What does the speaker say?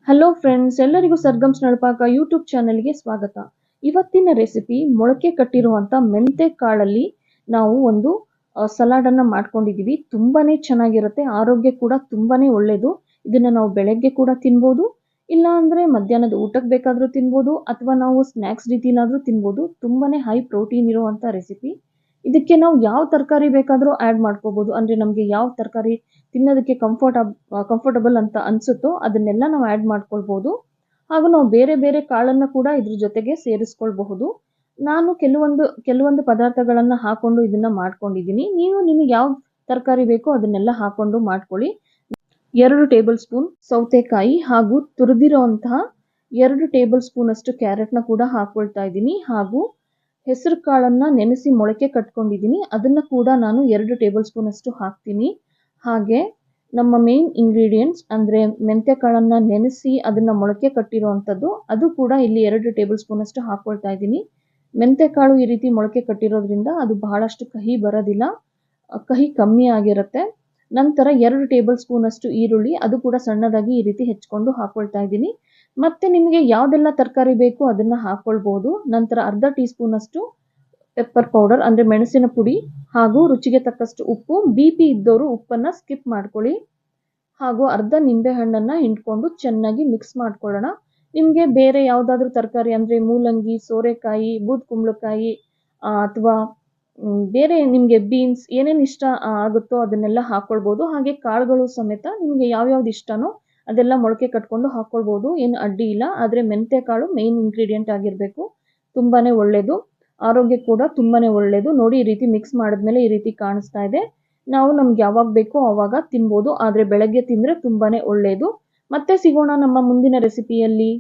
Hello friends, ಎಲ್ಲರಿಗೂ ಸರ್ಗಮ್ಸ್ ನಳಪಾಕ YouTube ಚಾನೆಲ್ಗೆ ಸ್ವಾಗತ. ಇವತ್ತಿನ ರೆಸಿಪಿ ಮೊಳಕೆ ಕಟ್ಟಿರುವಂಥ ಮೆಂತೆ ಕಾಳಲ್ಲಿ ನಾವು ಒಂದು ಸಲಾಡನ್ನು ಮಾಡ್ಕೊಂಡಿದ್ದೀವಿ. ತುಂಬಾನೇ ಚೆನ್ನಾಗಿರುತ್ತೆ, ಆರೋಗ್ಯ ಕೂಡ ತುಂಬಾನೇ ಒಳ್ಳೆಯದು. ಇದನ್ನು ನಾವು ಬೆಳಗ್ಗೆ ಕೂಡ ತಿನ್ಬೋದು, ಇಲ್ಲ ಅಂದರೆ ಮಧ್ಯಾಹ್ನದ ಊಟಕ್ಕೆ ಬೇಕಾದರೂ ತಿನ್ಬೋದು, ಅಥವಾ ನಾವು ಸ್ನ್ಯಾಕ್ಸ್ ರೀತಿನಾದರೂ ತಿನ್ಬೋದು. ತುಂಬಾನೇ ಹೈ ಪ್ರೋಟೀನ್ ಇರುವಂಥ ರೆಸಿಪಿ. ಇದಕ್ಕೆ ನಾವು ಯಾವ ತರಕಾರಿ ಬೇಕಾದರೂ ಆ್ಯಡ್ ಮಾಡ್ಕೋಬೋದು. ಅಂದರೆ ನಮಗೆ ಯಾವ ತರಕಾರಿ ತಿನ್ನೋದಕ್ಕೆ ಕಂಫರ್ಟಬಲ್ ಅಂತ ಅನಿಸುತ್ತೋ ಅದನ್ನೆಲ್ಲ ನಾವು ಆ್ಯಡ್ ಮಾಡ್ಕೊಳ್ಬೋದು. ಹಾಗೂ ನಾವು ಬೇರೆ ಬೇರೆ ಕಾಳನ್ನು ಕೂಡ ಇದ್ರ ಜೊತೆಗೆ ಸೇರಿಸ್ಕೊಳ್ಬಹುದು. ನಾನು ಕೆಲವೊಂದು ಪದಾರ್ಥಗಳನ್ನು ಹಾಕೊಂಡು ಇದನ್ನು ಮಾಡ್ಕೊಂಡಿದ್ದೀನಿ. ನೀವು ನಿಮಗೆ ಯಾವ ತರಕಾರಿ ಬೇಕೋ ಅದನ್ನೆಲ್ಲ ಹಾಕೊಂಡು ಮಾಡ್ಕೊಳ್ಳಿ. 2 ಟೇಬಲ್ ಸ್ಪೂನ್ ಸೌತೆಕಾಯಿ ಹಾಗೂ ತುರಿದಿರುವಂತಹ 2 ಟೇಬಲ್ ಸ್ಪೂನ್ ಅಷ್ಟು ಕ್ಯಾರೆಟ್ನ ಕೂಡ ಹಾಕೊಳ್ತಾ ಇದ್ದೀನಿ. ಹಾಗೂ ಹೆಸರು ಕಾಳನ್ನು ನೆನೆಸಿ ಮೊಳಕೆ ಕಟ್ಕೊಂಡಿದ್ದೀನಿ, ಅದನ್ನು ಕೂಡ ನಾನು 2 ಟೇಬಲ್ ಸ್ಪೂನ್ ಅಷ್ಟು ಹಾಕ್ತೀನಿ. ಹಾಗೆ ನಮ್ಮ ಮೇನ್ ಇಂಗ್ರೀಡಿಯೆಂಟ್ಸ್ ಅಂದರೆ ಮೆಂತ್ಯ ಕಾಳನ್ನು ನೆನೆಸಿ ಅದನ್ನು ಮೊಳಕೆ ಕಟ್ಟಿರುವಂಥದ್ದು, ಅದು ಕೂಡ ಇಲ್ಲಿ 2 ಟೇಬಲ್ ಸ್ಪೂನ್ ಅಷ್ಟು ಹಾಕ್ಕೊಳ್ತಾ ಇದ್ದೀನಿ. ಮೆಂತ್ಯ ಕಾಳು ಈ ರೀತಿ ಮೊಳಕೆ ಕಟ್ಟಿರೋದ್ರಿಂದ ಅದು ಬಹಳಷ್ಟು ಕಹಿ ಬರೋದಿಲ್ಲ, ಕಹಿ ಕಮ್ಮಿ ಆಗಿರುತ್ತೆ. ನಂತರ 2 ಟೇಬಲ್ ಸ್ಪೂನ್ ಅಷ್ಟು ಈರುಳ್ಳಿ, ಅದು ಕೂಡ ಸಣ್ಣದಾಗಿ ಈ ರೀತಿ ಹೆಚ್ಚಿಕೊಂಡು ಹಾಕ್ಕೊಳ್ತಾ ಇದ್ದೀನಿ. ಮತ್ತೆ ನಿಮಗೆ ಯಾವುದೆಲ್ಲ ತರಕಾರಿ ಬೇಕು ಅದನ್ನು ಹಾಕ್ಕೊಳ್ಬೋದು. ನಂತರ ಅರ್ಧ ಟೀ ಸ್ಪೂನ್ ಅಷ್ಟು ಪೆಪ್ಪರ್ ಪೌಡರ್ ಅಂದರೆ ಮೆಣಸಿನ ಪುಡಿ, ಹಾಗೂ ರುಚಿಗೆ ತಕ್ಕಷ್ಟು ಉಪ್ಪು. BP ಇದ್ದವರು ಉಪ್ಪನ್ನು ಸ್ಕಿಪ್ ಮಾಡ್ಕೊಳ್ಳಿ. ಹಾಗೂ ಅರ್ಧ ನಿಂಬೆ ಹಣ್ಣನ್ನು ಹಿಂಡ್ಕೊಂಡು ಚೆನ್ನಾಗಿ ಮಿಕ್ಸ್ ಮಾಡ್ಕೊಳ್ಳೋಣ. ನಿಮಗೆ ಬೇರೆ ಯಾವುದಾದ್ರೂ ತರಕಾರಿ ಅಂದರೆ ಮೂಲಂಗಿ, ಸೋರೆಕಾಯಿ, ಬೂದ್ ಕುಂಬಳಕಾಯಿ ಅಥವಾ ಬೇರೆ ನಿಮಗೆ ಬೀನ್ಸ್ ಏನೇನು ಇಷ್ಟ ಆಗುತ್ತೋ ಅದನ್ನೆಲ್ಲ ಹಾಕ್ಕೊಳ್ಬೋದು. ಹಾಗೆ ಕಾಳುಗಳು ಸಮೇತ ನಿಮಗೆ ಯಾವ್ಯಾವ್ದು ಇಷ್ಟನೋ ಅದೆಲ್ಲ ಮೊಳಕೆ ಕಟ್ಕೊಂಡು ಹಾಕ್ಕೊಳ್ಬೋದು, ಏನು ಅಡ್ಡಿ ಇಲ್ಲ. ಆದರೆ ಮೆಂತ್ಯ ಕಾಳು ಮೇನ್ ಇಂಗ್ರೀಡಿಯೆಂಟ್ ಆಗಿರಬೇಕು, ತುಂಬಾ ಒಳ್ಳೆಯದು, ಆರೋಗ್ಯ ಕೂಡ ತುಂಬಾ ಒಳ್ಳೆಯದು. ನೋಡಿ, ಈ ರೀತಿ ಮಿಕ್ಸ್ ಮಾಡಿದ್ಮೇಲೆ ಈ ರೀತಿ ಕಾಣಿಸ್ತಾ ಇದೆ. ನಾವು ನಮ್ಗೆ ಯಾವಾಗ ಬೇಕೋ ಆವಾಗ ತಿನ್ಬೋದು, ಆದರೆ ಬೆಳಗ್ಗೆ ತಿಂದರೆ ತುಂಬಾ ಒಳ್ಳೆಯದು. ಮತ್ತೆ ಸಿಗೋಣ ನಮ್ಮ ಮುಂದಿನ ರೆಸಿಪಿಯಲ್ಲಿ.